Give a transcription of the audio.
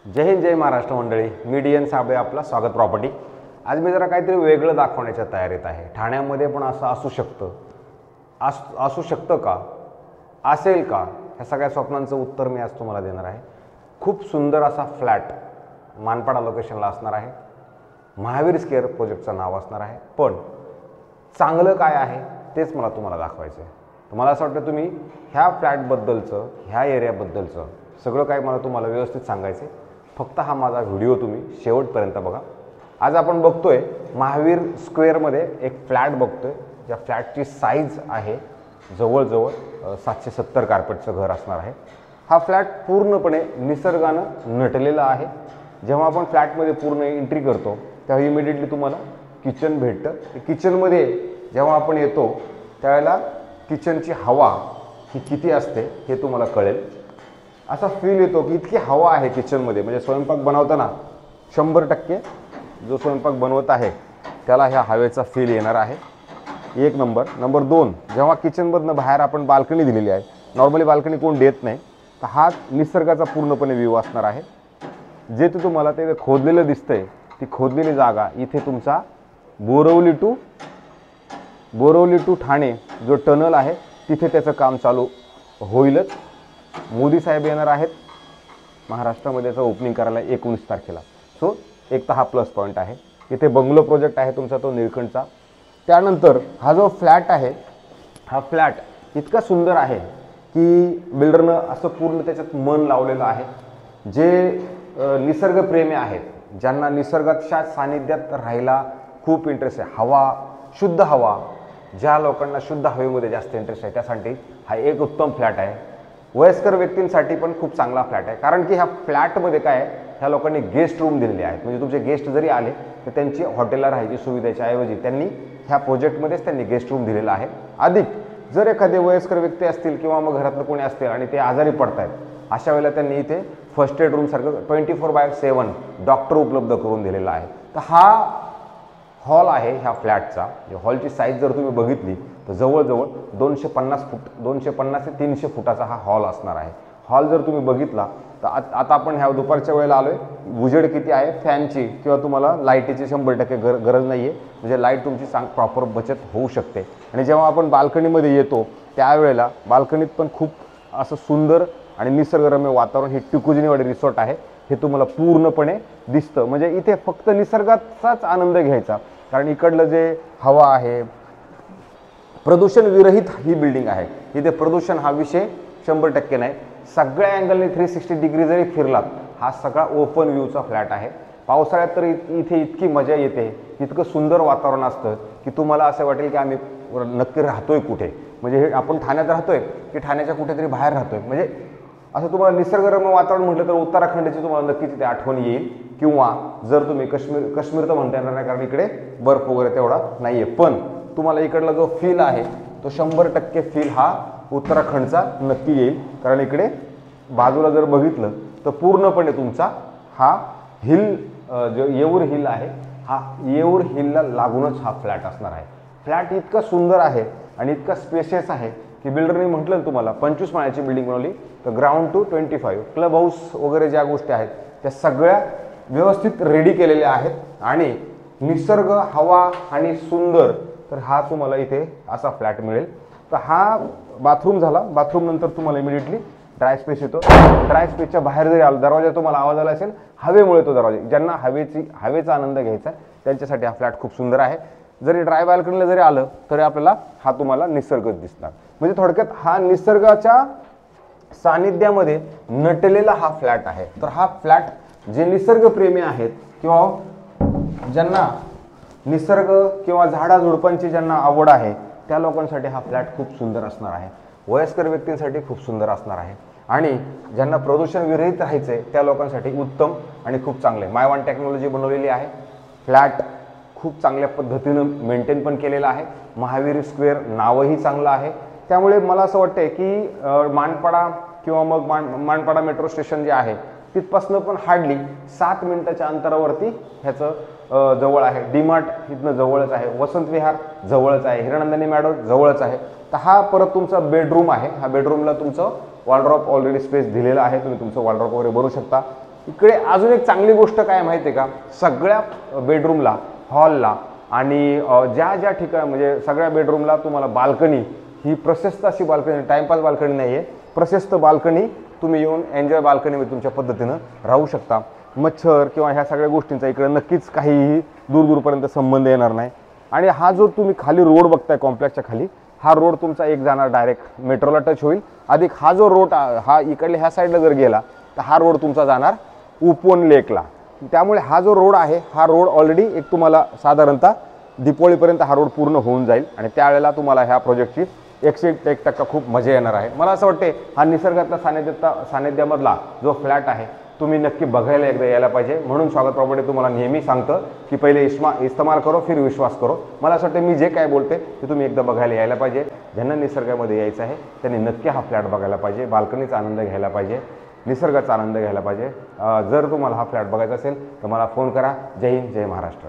जय हिंद जय महाराष्ट्र मंडळी, मी D N Sable आपलं स्वागत प्रॉपर्टी। आज मी जरा काहीतरी वेगळं दाखवण्याच्या तयारीत आहे। ठाण्यामध्ये पण असं असू शकतं का, असेल का, ह्या सगळ्या स्वप्नांचं उत्तर मी आज तुम्हाला देणार आहे। खूप सुंदर असा फ्लॅट मानपाडा लोकेशनला असणार आहे। महावीर स्क्वेअर प्रोजेक्टचं नाव असणार आहे। पण चांगलं काय आहे तेच मला तुम्हाला दाखवायचं आहे। तुम्हाला असं वाटतं तुम्ही ह्या फ्लॅटबद्दलचं, ह्या एरियाबद्दलचं सगळं काय मला तुम्हाला व्यवस्थित सांगायचं आहे। फक्त हा माझा व्हिडिओ तुम्ही शेवटपर्यंत बघा। आज आपण बघतोय महावीर स्क्वेअरमध्ये एक फ्लॅट बघतोय, ज्या फ्लॅटची साईज आहे जवळजवळ 770 कार्पेटचं घर असणार आहे। हा फ्लॅट पूर्णपणे निसर्गानं नटलेला आहे। जेव्हा आपण फ्लॅटमध्ये पूर्ण एंट्री करतो तेव्हा इमिडिएटली तुम्हाला किचन भेटतं। किचनमध्ये जेव्हा आपण येतो त्यावेळेला किचनची हवा ही किती असते हे तुम्हाला कळेल। असा फील येतो की इतकी हवा आहे किचनमध्ये, म्हणजे स्वयंपाक बनवताना 100% जो स्वयंपाक बनवत आहे त्याला ह्या हवेचा फील येणार आहे। एक नंबर। नंबर 2, जेव्हा किचनमधनं बाहेर आपण बाल्कनी दिलेली आहे, नॉर्मली बाल्कनी कोण देत नाही, तर हा निसर्गाचा पूर्णपणे व्ह्यू असणार आहे। जे तुम्हाला ते खोदलेलं दिसतंय ती खोदलेली जागा इथे तुमचा बोरवली टू ठाणे जो टनल आहे तिथे त्याचं काम चालू होईलच। मोदी साहेब येणार आहेत महाराष्ट्रामध्ये त्याचं ओपनिंग करायला 19 तारखेला। सो एक तर हा प्लस पॉईंट आहे। इथे बंगलो प्रोजेक्ट आहे तुमचा तो निळकंठचा। त्यानंतर हा जो फ्लॅट आहे, हा फ्लॅट इतका सुंदर आहे की बिल्डरनं असं पूर्ण त्याच्यात मन लावलेलं आहे। जे निसर्गप्रेमी आहेत, ज्यांना निसर्गाच्या सानिध्यात राहायला खूप इंटरेस्ट आहे, हवा, शुद्ध हवा, ज्या लोकांना शुद्ध हवेमध्ये जास्त इंटरेस्ट आहे त्यासाठी हा एक उत्तम फ्लॅट आहे। वयस्कर व्यक्तींसाठी पण खूप चांगला फ्लॅट आहे, कारण की ह्या फ्लॅटमध्ये काय आहे, ह्या लोकांनी गेस्ट रूम दिलेले आहेत। म्हणजे तुमचे गेस्ट जरी आले तर त्यांची हॉटेलला राहायची सुविधेच्या ऐवजी त्यांनी ह्या प्रोजेक्टमध्येच त्यांनी गेस्ट रूम दिलेला आहे। अधिक जर एखादे वयस्कर व्यक्ती असतील किंवा मग घरातलं कोणी असतील आणि ते आजारी पडत आहेत, अशा वेळेला त्यांनी इथे फर्स्ट एड रूमसारखं 24/7 डॉक्टर उपलब्ध करून दिलेला आहे। तर हा हॉल आहे ह्या फ्लॅटचा। हॉलची साईज जर तुम्ही बघितली तर जवळजवळ 250 ते 300 फुटाचा हा हॉल असणार आहे। हॉल जर तुम्ही बघितला तर आता आपण ह्या दुपारच्या वेळेला आलोय, उजेड किती आहे, फॅनची किंवा तुम्हाला लाईटीची 100% गरज नाही आहे, म्हणजे लाईट तुमची प्रॉपर बचत होऊ शकते। आणि जेव्हा आपण बाल्कनीमध्ये येतो त्यावेळेला बाल्कनीत पण खूप असं सुंदर आणि निसर्गरम्य वातावरण, हे टिकुजिनीवाडी रिसॉर्ट आहे, हे तुम्हाला पूर्णपणे दिसतं। म्हणजे इथे फक्त निसर्गाचाच आनंद घ्यायचा, कारण इकडलं जे हवा आहे, प्रदूषण विरहित ही बिल्डिंग आहे। इथे प्रदूषण हा विषय 100% नाही। सगळ्या अँगलने 360 डिग्री जरी फिरलात, हा सगळा ओपन व्ह्यूचा फ्लॅट आहे। पावसाळ्यात तर इथे इतकी मजा येते, इतकं सुंदर वातावरण असतं की तुम्हाला असं वाटेल की आम्ही नक्की राहतोय कुठे, म्हणजे हे आपण ठाण्यात राहतोय की ठाण्याच्या कुठेतरी बाहेर राहतोय। म्हणजे असं तुम्हाला निसर्गरम्य वातावरण म्हटलं तर उत्तराखंडची तुम्हाला नक्कीच इथे आठवण येईल। किंवा जर तुम्ही काश्मीर तर म्हणता येणार नाही, कारण इकडे बर्फ वगैरे तेवढा नाही आहे, पण तुम्हाला इकडला जो फील आहे तो 100% फील हा उत्तराखंडचा नक्की येईल। कारण इकडे बाजूला जर बघितलं तर पूर्णपणे तुमचा हा हिल, जो येऊर हिल आहे, हा येऊर हिलला लागूनच हा फ्लॅट असणार आहे। फ्लॅट इतका सुंदर आहे आणि इतका स्पेशियस आहे की बिल्डरने म्हटलं तुम्हाला 25 माळ्याची बिल्डिंग बनवली, तर ग्राउंड टू 25 क्लब हाऊस वगैरे ज्या गोष्टी आहेत त्या सगळ्या व्यवस्थित रेडी केलेल्या आहेत। आणि निसर्ग, हवा आणि सुंदर, तर हा तुम्हाला इथे असा फ्लॅट मिळेल। तर हा बाथरूम झाला। बाथरूम नंतर तुम्हाला इमिडिएटली ड्राय स्पेस येतो। ड्राय स्पेसच्या बाहेर जरी आला, दरवाजा तुम्हाला आवाज आला असेल, हवेमुळे तो दरवाजा, ज्यांना हवेचा आनंद घ्यायचा त्यांच्यासाठी हा फ्लॅट खूप सुंदर आहे। जरी ड्राय बाल्कनीला जरी आलं तरी आपल्याला हा तुम्हाला निसर्गच दिसणार। म्हणजे थोडक्यात हा निसर्गाच्या सानिध्यामध्ये नटलेला हा फ्लॅट आहे। तर हा फ्लॅट जे निसर्गप्रेमी आहेत किंवा ज्यांना निसर्ग किंवा झाडाझुडपांची ज्यांना आवड आहे त्या लोकांसाठी हा फ्लॅट खूप सुंदर असणार आहे। वयस्कर व्यक्तींसाठी खूप सुंदर असणार आहे आणि ज्यांना प्रदूषण विरहित राहायचं आहे त्या लोकांसाठी उत्तम आणि खूप चांगले मायवन टेक्नॉलॉजी बनवलेली आहे। फ्लॅट खूप चांगल्या पद्धतीनं मेंटेन पण केलेलं आहे। महावीर स्क्वेअर नावही चांगलं आहे। त्यामुळे मला असं वाटतंय की मानपाडा किंवा मग मानपाडा मेट्रो स्टेशन जे आहे तिथपासून पण हार्डली 7 मिनिटाच्या अंतरावरती ह्याचं जवळ आहे। डीमार्ट इथनं जवळच आहे, वसंत विहार जवळच आहे, हिरानंदिनी मॅडो जवळच आहे। तर हा परत तुमचा बेडरूम आहे। हा बेडरूमला तुमचं वॉलड्रॉप ऑलरेडी स्पेस दिलेला आहे, तुम्ही तुमचं वॉलड्रॉप वगैरे भरू शकता। इकडे अजून एक चांगली गोष्ट काय माहिती आहे का, सगळ्या बेडरूमला, हॉलला आणि ज्या ज्या ठिकाणी म्हणजे सगळ्या बेडरूमला तुम्हाला बाल्कनी, ही प्रशस्त अशी बाल्कनी, टाइमपास बाल्कनी नाही आहे, प्रशस्त बाल्कनी, तुम्ही येऊन एन्जॉय बाल्कनीमध्ये तुमच्या पद्धतीनं राहू शकता. मच्छर किंवा ह्या सगळ्या गोष्टींचा इकडे नक्कीच काहीही दूरपर्यंत संबंध येणार नाही. आणि हा जो तुम्ही खाली रोड बघताय कॉम्प्लेक्सच्या खाली, हा रोड तुमचा एक जाणार डायरेक्ट मेट्रोला टच होईल. अधिक हा जो रोड हा इकडल्या ह्या साईडला जर गेला तर हा रोड तुमचा जाणार उपवन लेकला. त्यामुळे हा जो रोड आहे, हा रोड ऑलरेडी एक तुम्हाला साधारणतः दिपोळीपर्यंत हा रोड पूर्ण होऊन जाईल आणि त्यावेळेला तुम्हाला ह्या प्रोजेक्टची 101% खूप मजा येणार आहे. मला असं वाटते हा निसर्गातला सानिध्यामधला जो फ्लॅट आहे तुम्ही नक्की बघायला एकदा यायला पाहिजे. म्हणून स्वागत प्रॉपर्टी तुम्हाला नेहमी सांगतं की पहिले इस्तेमाल करो फिर विश्वास करो. मला असं वाटतं मी जे काय बोलते ते तुम्ही एकदा बघायला यायला पाहिजे. ज्यांना निसर्गामध्ये यायचं आहे त्यांनी नक्की हा फ्लॅट बघायला पाहिजे, बाल्कनीचा आनंद घ्यायला पाहिजे, निसर्गाचा आनंद घ्यायला पाहिजे. जर तुम्हाला हा फ्लॅट बघायचा असेल तर मला फोन करा. जय हिंद, जय महाराष्ट्र.